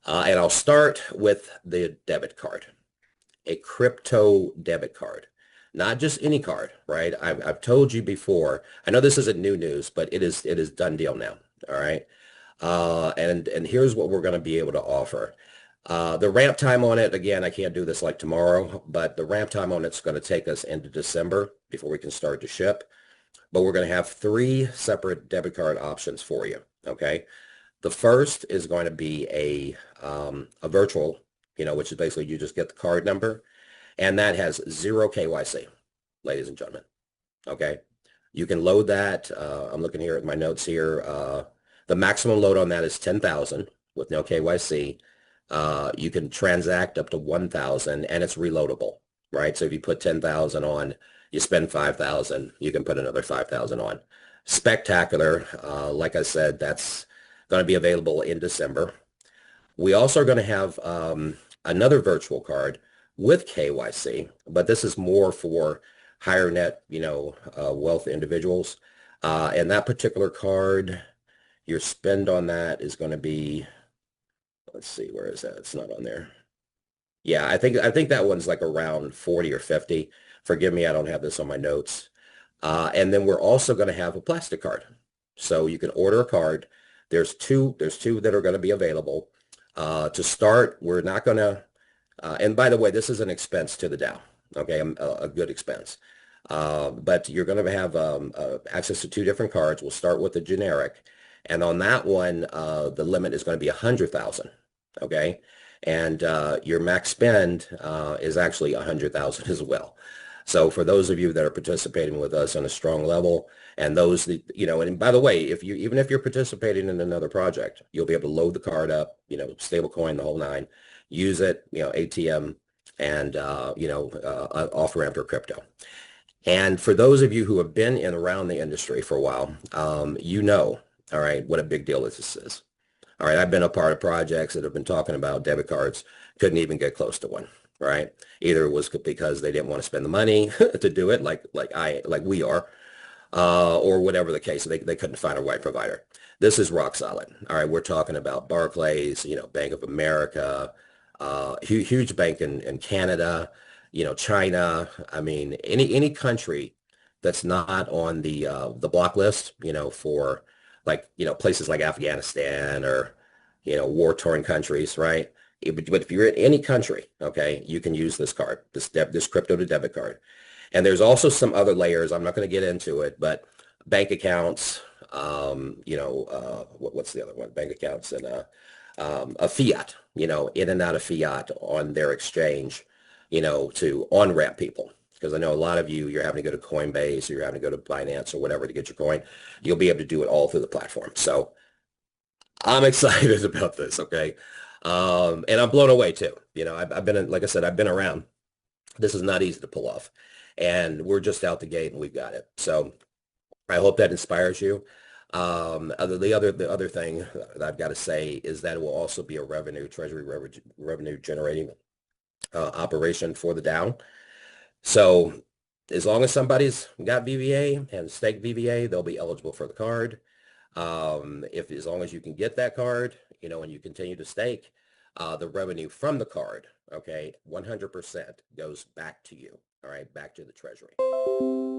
And I'll start with the debit card, a crypto debit card, not just any card, right? I've told you before. I know this isn't new news, but it is done deal now. All right. And here's what we're going to be able to offer. The ramp time on it, again, I can't do this like tomorrow, but the ramp time on it's going to take us into December before we can start to ship. But we're going to have three separate debit card options for you. Okay. The first is going to be a virtual, which is basically you just get the card number, and that has zero KYC, ladies and gentlemen. Okay. You can load that. I'm looking here at my notes here. The maximum load on that is 10,000 with no KYC. You can transact up to 1,000 and it's reloadable, right? So if you put 10,000 on, you spend 5,000, you can put another 5,000 on. Spectacular. Like I said, that's going to be available in December. We also are going to have another virtual card with KYC, but this is more for higher net, wealth individuals. And that particular card, your spend on that is going to be, let's see, where is that? It's not on there. Yeah, I think that one's like around 40 or 50. Forgive me, I don't have this on my notes. And then we're also going to have a plastic card. So you can order a card. There's two that are going to be available. To start, we're not going to, and by the way, this is an expense to the DAO, okay, a good expense. But you're going to have access to two different cards. We'll start with the generic. And on that one, the limit is going to be 100,000, okay? And your max spend is actually 100,000 as well. So for those of you that are participating with us on a strong level, and those that, and by the way, even if you're participating in another project, you'll be able to load the card up, stable coin, the whole nine, use it, ATM, and, off ramp or crypto. And for those of you who have been in around the industry for a while, all right, what a big deal this is. All right, I've been a part of projects that have been talking about debit cards, couldn't even get close to one, right? Either it was because they didn't want to spend the money to do it like we are, or whatever the case, they couldn't find a right provider. This is rock solid. All right, we're talking about Barclays, Bank of America, huge bank in Canada, China. I mean, any country that's not on the block list, for like, places like Afghanistan or, war-torn countries, right? But if you're in any country, okay, you can use this card, this crypto to debit card. And there's also some other layers. I'm not going to get into it, but bank accounts, what's the other one? Bank accounts and a fiat, in and out of fiat on their exchange, to on-ramp people. Because I know a lot of you're having to go to Coinbase or you're having to go to Binance or whatever to get your coin. You'll be able to do it all through the platform. So I'm excited about this, okay? And I'm blown away too. I've been, like I said, I've been around. This is not easy to pull off. And we're just out the gate and we've got it. So I hope that inspires you. The other thing that I've got to say is that it will also be a treasury revenue generating operation for the DAO. So as long as somebody's got VVA and staked VVA, they'll be eligible for the card. As long as you can get that card, and you continue to stake, the revenue from the card, okay, 100% goes back to you, all right, back to the treasury.